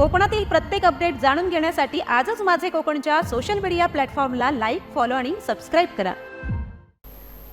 कोकणातील प्रत्येक अपडेट जाणून घेण्यासाठी आजच माझे कोकणच्या सोशल मीडिया प्लॅटफॉर्मला लाईक, फॉलो आणि सबस्क्राईब करा।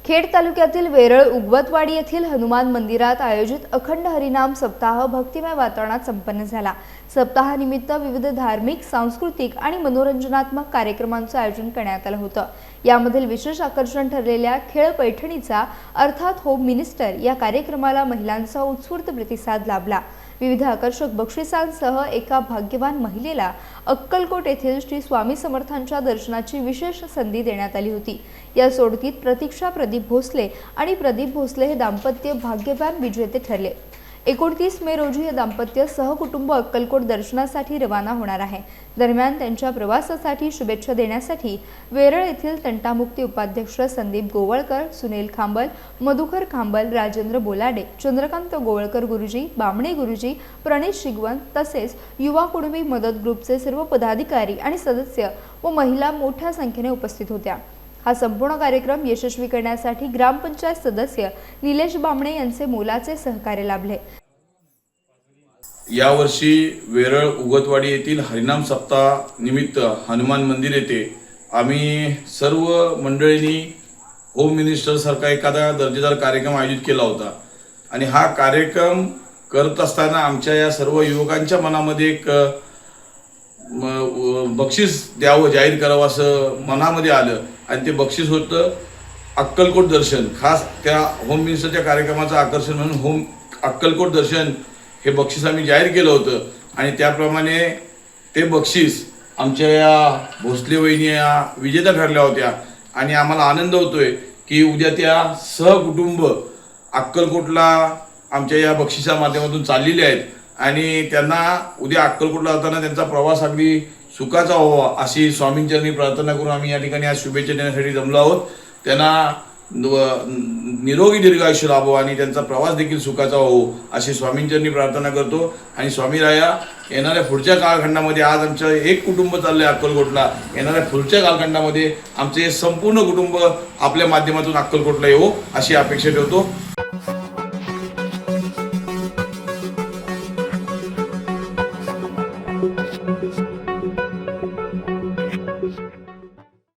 खेड तालुक्यातील वेरळ उगवतवाडी येथील हनुमान मंदिरात आयोजित अखंड हरिनाम सप्ताह भक्तिमय वातावरणात संपन्न झाला। सप्ताहानिमित्त विविध धार्मिक, सांस्कृतिक आणि मनोरंजनात्मक कार्यक्रमांचे आयोजन करण्यात आले होते। यामधील विशेष आकर्षण ठरलेल्या खेळ पैठणीचा अर्थात होम मिनिस्टर या कार्यक्रमाला महिलांचा उत्स्फूर्त प्रतिसाद लाभला। विविध आकर्षक बक्षिसांसह एका भाग्यवान महिलेला अक्कलकोट येथील श्री स्वामी समर्थांच्या दर्शनाची विशेष संधी देण्यात आली होती। या सोडतीत प्रतीक्षा प्रदीप भोसले आणि प्रदीप भोसले हे दाम्पत्य भाग्यवान विजेते ठरले। 29 मे रोजी हे दाम्पत्य सहकुटुंब अक्कलकोट दर्शनासाठी रवाना होणार आहे। दरम्यान त्यांच्या प्रवासासाठी शुभेच्छा देण्यासाठी वेरळ येथील तंटामुक्ती उपाध्यक्ष संदीप गोवळकर, सुनील खांबल, मधुकर खांबल, राजेंद्र बोलाडे, चंद्रकांत गोवळकर गुरुजी, बामणे गुरुजी, प्रणेश शिगवन तसेच युवा कुणबी मदत ग्रुपचे सर्व पदाधिकारी आणि सदस्य व महिला मोठ्या संख्येने उपस्थित होत्या। हा संपूर्ण कार्यक्रम यशस्वी करण्यासाठी ग्रामपंचायत सदस्य निलेश बामणे यांचे मोलाचे सहकार्य लाभले। यावर्षी वेरळ उगवतवाडी येथील हरिनाम सप्ताह निमित्त हनुमान मंदिर येथे आम्ही सर्व मंडळींनी होम मिनिस्टर सारखा एखादा दर्जेदार कार्यक्रम आयोजित केला होता आणि हा कार्यक्रम करत असताना आमच्या या सर्व युवकांच्या मनामध्ये एक बक्षीस द्यावं, जाहीर करावं असं मनामध्ये आलं आणि ते बक्षीस होतं अक्कलकोट दर्शन। खास त्या होम मिनिस्टरच्या कार्यक्रमाचं आकर्षण म्हणून अक्कलकोट दर्शन हे बक्षीस आम्ही जाहीर केलं होतं आणि त्याप्रमाणे ते बक्षीस आमच्या या भोसले वहिनी या विजेत्या ठरल्या होत्या आणि आम्हाला आनंद होतोय की उद्या त्या सहकुटुंब अक्कलकोटला आमच्या या बक्षिसा माध्यमातून चाललेले आहेत आणि त्यांना उद्या अक्कलकोटला जाताना त्यांचा प्रवास अगदी सुखाचा व्हावा अशी स्वामींचरणी प्रार्थना करून आम्ही या ठिकाणी आज शुभेच्छा देण्यासाठी जमलो आहोत। त्यांना निरोगी दीर्घायुष्य लाभो आणि त्यांचा प्रवास देखील सुखाचा हो अशी स्वामींचरणी प्रार्थना करतो आणि स्वामीराया येणाऱ्या पुढच्या कालखंडामध्ये आज आमचं एक कुटुंब चाललंय अक्कलकोटला, येणाऱ्या पुढच्या कालखंडामध्ये आमचे संपूर्ण कुटुंब आपल्या माध्यमातून अक्कलकोटला येवो अशी अपेक्षा ठेवतो।